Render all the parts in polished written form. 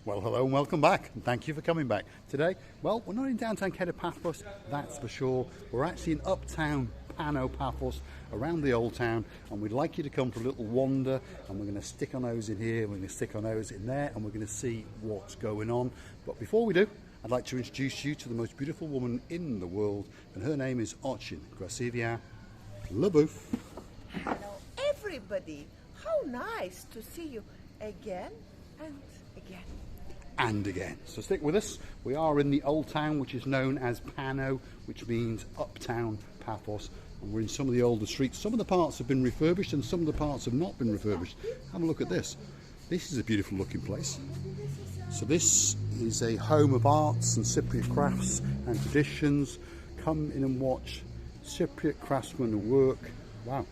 Well, hello and welcome back, and thank you for coming back. Today, well, we're not in downtown Paphos, that's for sure. We're actually in uptown Paphos, around the old town, and we'd like you to come for a little wander, and we're going to stick our nose in here, we're going to stick our nose in there, and we're going to see what's going on. But before we do, I'd like to introduce you to the most beautiful woman in the world, and her name is Ochin Krasivia Lebouf. Hello, everybody. How nice to see you again and again. And again. So stick with us. We are in the old town, which is known as Pano, which means uptown Paphos. And we're in some of the older streets. Some of the parts have been refurbished and some of the parts have not been refurbished. Have a look at this. This is a beautiful looking place. So this is a home of arts and Cypriot crafts and traditions. Come in and watch Cypriot craftsmen at work. Wow.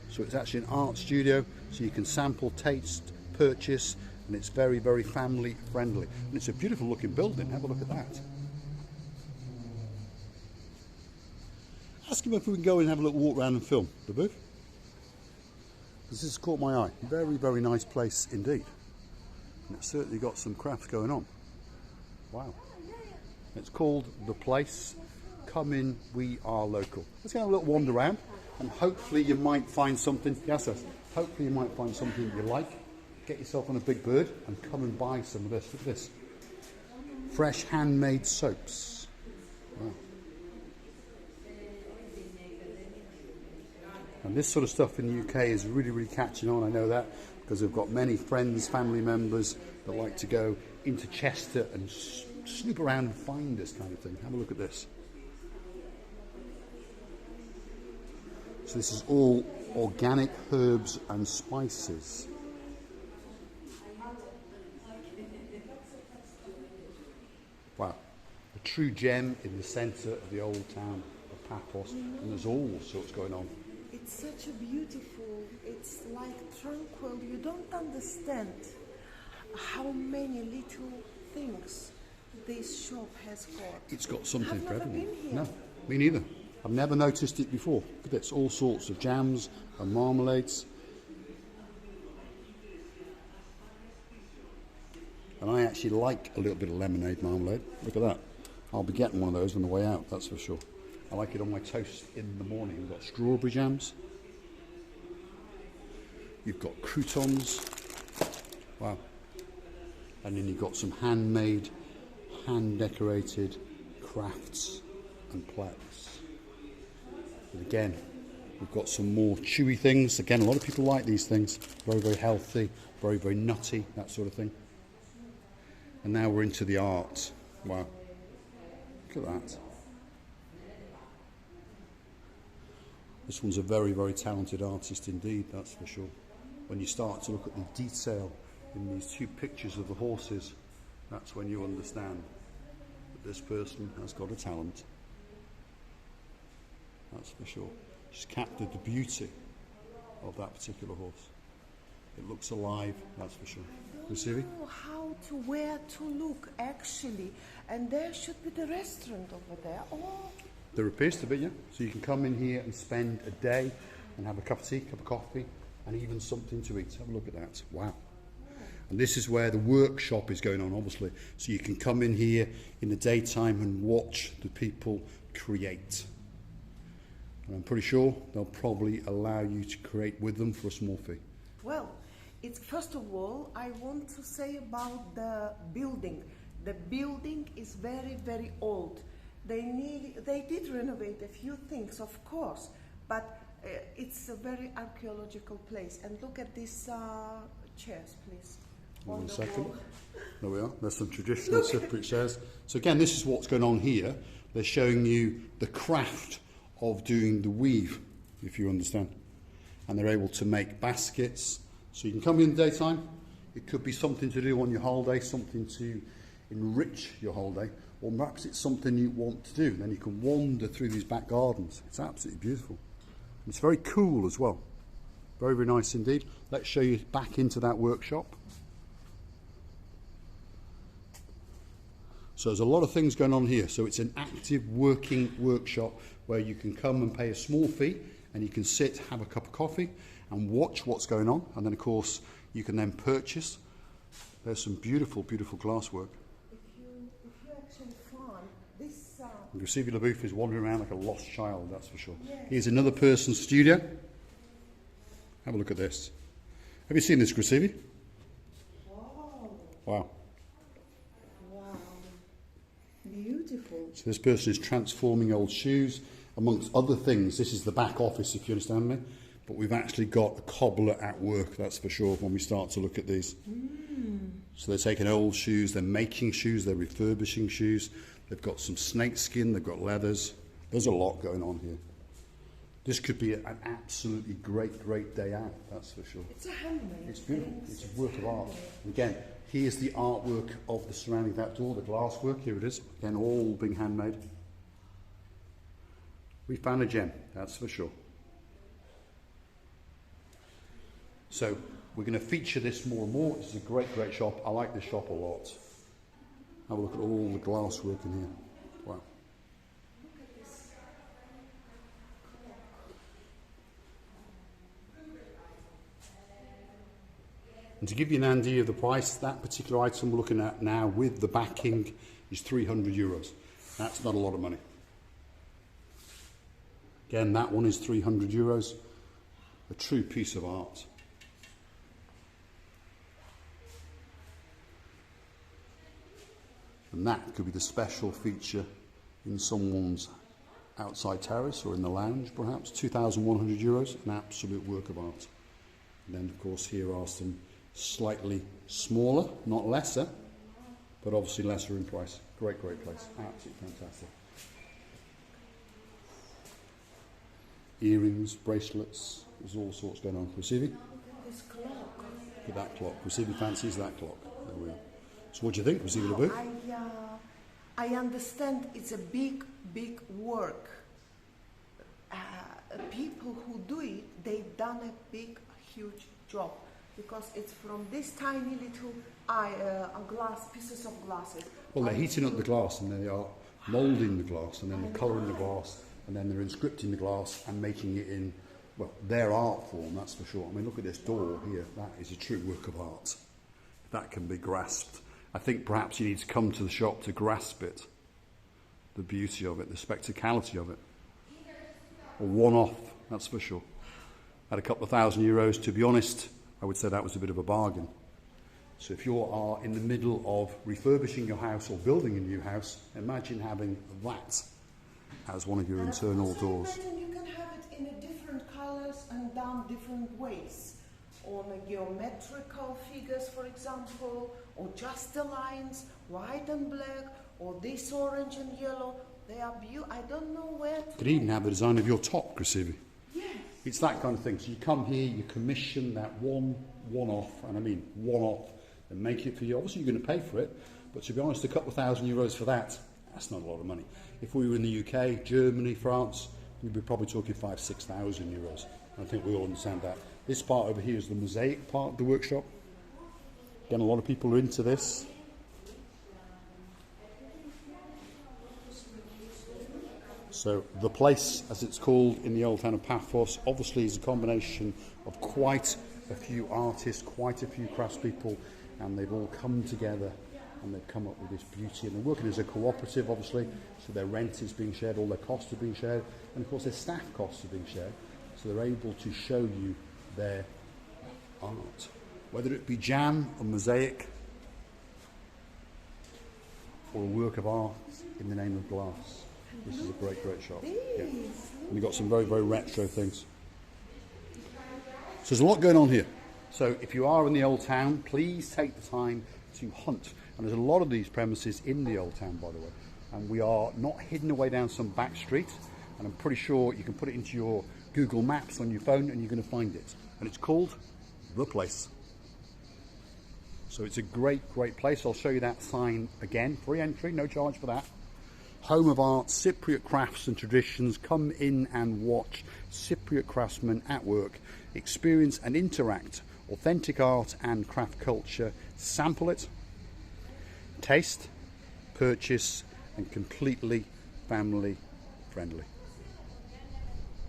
So it's actually an art studio, so you can sample, taste, purchase, and it's very, very family friendly. And it's a beautiful looking building. Have a look at that. Ask him if we can go and have a little walk around and film the booth. Because this has caught my eye. Very, very nice place indeed. And it's certainly got some crafts going on. Wow. It's called The Place. Come in, we are local. Let's go have a little wander around, and hopefully you might find something. Yes, yes. Hopefully you might find something you like. Get yourself on a big bird and come and buy some of this. Look at this. Fresh handmade soaps. Wow. And this sort of stuff in the UK is really, really catching on. I know that because I've got many friends, family members that like to go into Chester and snoop around and find this kind of thing. Have a look at this. So this is all organic herbs and spices. Wow, a true gem in the centre of the old town of Paphos, and there's all sorts going on. It's such a beautiful, it's like tranquil. You don't understand how many little things this shop has got. It's got something I've for never everyone. been here. No, me neither. I've never noticed it before. Look at this, all sorts of jams and marmalades. And I actually like a little bit of lemonade marmalade. Look at that. I'll be getting one of those on the way out, that's for sure. I like it on my toast in the morning. We've got strawberry jams. You've got croutons. Wow. And then you've got some handmade, hand-decorated crafts and plates. And again, we've got some more chewy things. Again, a lot of people like these things. Very, very healthy, very, very nutty, that sort of thing. And now we're into the art. Wow. Look at that. This one's a very, very talented artist indeed, that's for sure. When you start to look at the detail in these two pictures of the horses, that's when you understand that this person has got a talent. That's for sure. She's captured the beauty of that particular horse. It looks alive, that's for sure. You see? I don't know how to, where to look actually, and there should be the restaurant over there. Oh. There appears to be, yeah. So you can come in here and spend a day and have a cup of tea, cup of coffee, and even something to eat. Have a look at that. Wow. And this is where the workshop is going on, obviously. So you can come in here in the daytime and watch the people create. And I'm pretty sure they'll probably allow you to create with them for a small fee. Well, it's first of all, I want to say about the building. The building is very, very old. They did renovate a few things, of course, but it's a very archaeological place. And look at these chairs, please. One second. There we are. There's some traditional Cypriot chairs. So again, this is what's going on here. They're showing you the craft of doing the weave, if you understand. And they're able to make baskets. So you can come in the daytime. It could be something to do on your holiday, something to enrich your holiday, or perhaps it's something you want to do. Then you can wander through these back gardens. It's absolutely beautiful. It's very cool as well. Very, very nice indeed. Let's show you back into that workshop. So there's a lot of things going on here. So it's an active working workshop where you can come and pay a small fee and you can sit, have a cup of coffee and watch what's going on. And then of course you can then purchase There's some beautiful, beautiful glasswork. If you actually find this, Gracevia LaBouffe is wandering around like a lost child, that's for sure. yes. Here's another person's studio. Have a look at this. Have you seen this, Gracevia? Wow, Wow. wow, beautiful. So this person is transforming old shoes, amongst other things. This is the back office, if you understand me. But we've actually got a cobbler at work, that's for sure, when we start to look at these. So they're taking old shoes, they're making shoes, they're refurbishing shoes. They've got some snake skin, they've got leathers. There's a lot going on here. This could be an absolutely great, great day out, that's for sure. It's a handmade. It's beautiful. It's a work of art. And again, here's the artwork of the surrounding that door, the glass work. Here it is. Again, all being handmade. We found a gem, that's for sure. So we're going to feature this more and more. This is a great, great shop. I like this shop a lot. Have a look at all the glass work in here. Wow. And to give you an idea of the price, that particular item we're looking at now with the backing is €300. That's not a lot of money. Again, that one is €300. A true piece of art. And that could be the special feature in someone's outside terrace or in the lounge, perhaps. €2,100, an absolute work of art. And then, of course, here are some slightly smaller, not lesser, but obviously lesser in price. Great, great place. Absolutely fantastic. Earrings, bracelets, there's all sorts going on. Gracevia? This clock. Look at that clock. Gracevia fancies that clock. There we are. So what do you think, Gracevia LaBouffe? I understand it's a big, big work. People who do it, they've done a big, huge job because it's from this tiny little pieces of glasses. Well, they're heating up the glass and then they are moulding the glass and then they're colouring the glass and then they're inscripting the glass and making it in, well, their art form, that's for sure. I mean, look at this door here. That is a true work of art. That can be grasped. I think perhaps you need to come to the shop to grasp it, the beauty of it, the spectacality of it. A one-off, that's for sure. At a couple of €1,000, to be honest, I would say that was a bit of a bargain. So if you are in the middle of refurbishing your house or building a new house, imagine having that as one of your internal doors. Imagine you can have it in a different colours and done different ways. On a geometrical figures, for example, or just the lines, white and black, or this orange and yellow. They are beautiful. I don't know where to. You could even have the design of your top, Gracevia. Yes. It's that kind of thing. So you come here, you commission that one-off, and I mean one-off, and make it for you. Obviously, you're going to pay for it, but to be honest, a couple of €1,000 for that, that's not a lot of money. If we were in the UK, Germany, France, we'd be probably talking €5,000-6,000. I think we all understand that. This part over here is the mosaic part of the workshop. Again, a lot of people are into this. So the place, as it's called in the old town of Paphos, obviously is a combination of quite a few artists, quite a few craftspeople, and they've all come together and they've come up with this beauty. And they're working as a cooperative, obviously, so their rent is being shared, all their costs are being shared, and of course their staff costs are being shared. So they're able to show you their art, whether it be jam or mosaic or a work of art in the name of glass. This is a great, great shop. Yeah. And we've got some very, very retro things. So there's a lot going on here. So if you are in the old town, please take the time to hunt. And there's a lot of these premises in the old town, by the way. And we are not hidden away down some back street. And I'm pretty sure you can put it into your Google Maps on your phone and you're going to find it. And it's called The Place. So it's a great, great place. I'll show you that sign again. Free entry, no charge for that. Home of art, Cypriot crafts and traditions. Come in and watch Cypriot craftsmen at work. Experience and interact. Authentic art and craft culture. Sample it. Taste, purchase, and completely family friendly.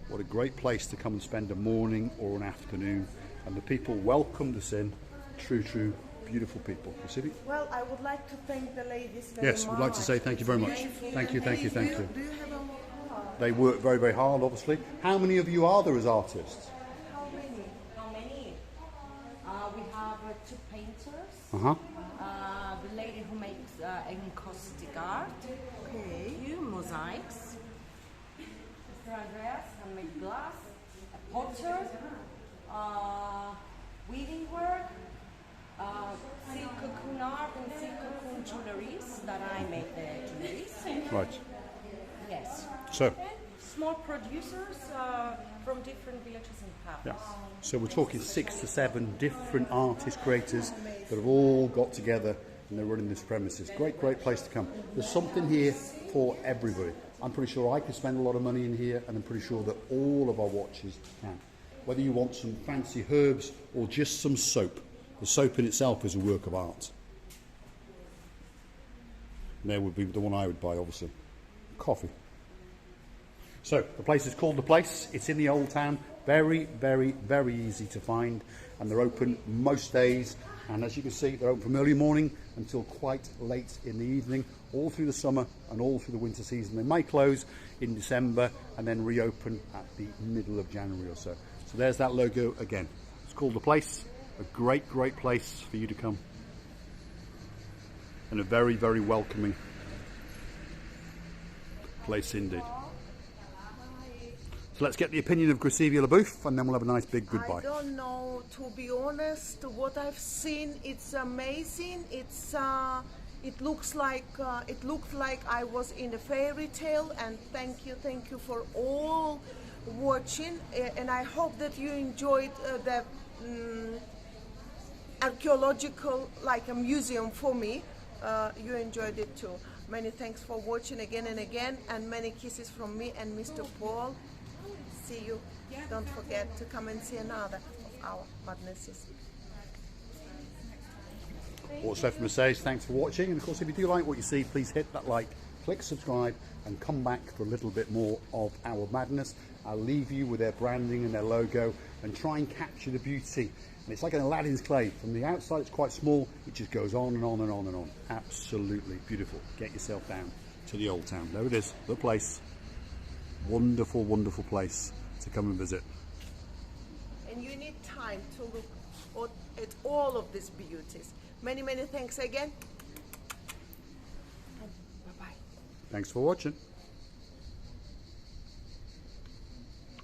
What a great place to come and spend a morning or an afternoon. And the people welcomed us in. True, true beautiful people. You see? Well, I would like to thank the ladies very much. Yes, we'd like to say thank you very much. Thank you, thank you, thank you. Do you have a They work very, very hard, obviously. How many of you are there as artists? How many? How many? We have two painters. Uh-huh. The lady who makes encaustic art. Okay. Few mosaics. Mr. Andreas can make glass. A potter. Weaving work. Silk cocoon art and silk cocoon jewelries that I make the jewelries. Right. Yes. So, And small producers from different villages in Paphos. yeah. So we're talking 6 to 7 different artist creators that have all got together and they're running this premises. Great, great place to come. There's something here for everybody. I'm pretty sure I could spend a lot of money in here, and I'm pretty sure that all of our watchers can. Whether you want some fancy herbs or just some soap. The soap in itself is a work of art. And there would be the one I would buy, obviously. Coffee. So the place is called The Place. It's in the Old Town. Very, very, very easy to find, and they're open most days. And as you can see, they're open from early morning until quite late in the evening, all through the summer and all through the winter season. They may close in December and then reopen at the middle of January or so. So there's that logo again. It's called The Place. A great, great place for you to come, and a very, very welcoming place indeed. So let's get the opinion of Grisivia LaBouffe, and then we'll have a nice big goodbye. I don't know, to be honest. What I've seen, it's amazing. It looks like it looked like I was in a fairy tale. And thank you for all watching. And I hope that you enjoyed the archaeological, like a museum for me. You enjoyed it too. Many thanks for watching again and again, and many kisses from me and Mr. Paul. See you. Don't forget to come and see another of our madnesses. What's left for me to say is thanks for watching, and of course if you do like what you see, please hit that like, click subscribe, and come back for a little bit more of our madness. I'll leave you with their branding and their logo, and try and capture the beauty. And it's like an Aladdin's clay. From the outside it's quite small, it just goes on and on and on and on. Absolutely beautiful. Get yourself down to the Old Town. There it is, The Place. Wonderful, wonderful place to come and visit. And you need time to look at all of these beauties. Many thanks again. Bye-bye. Thanks for watching.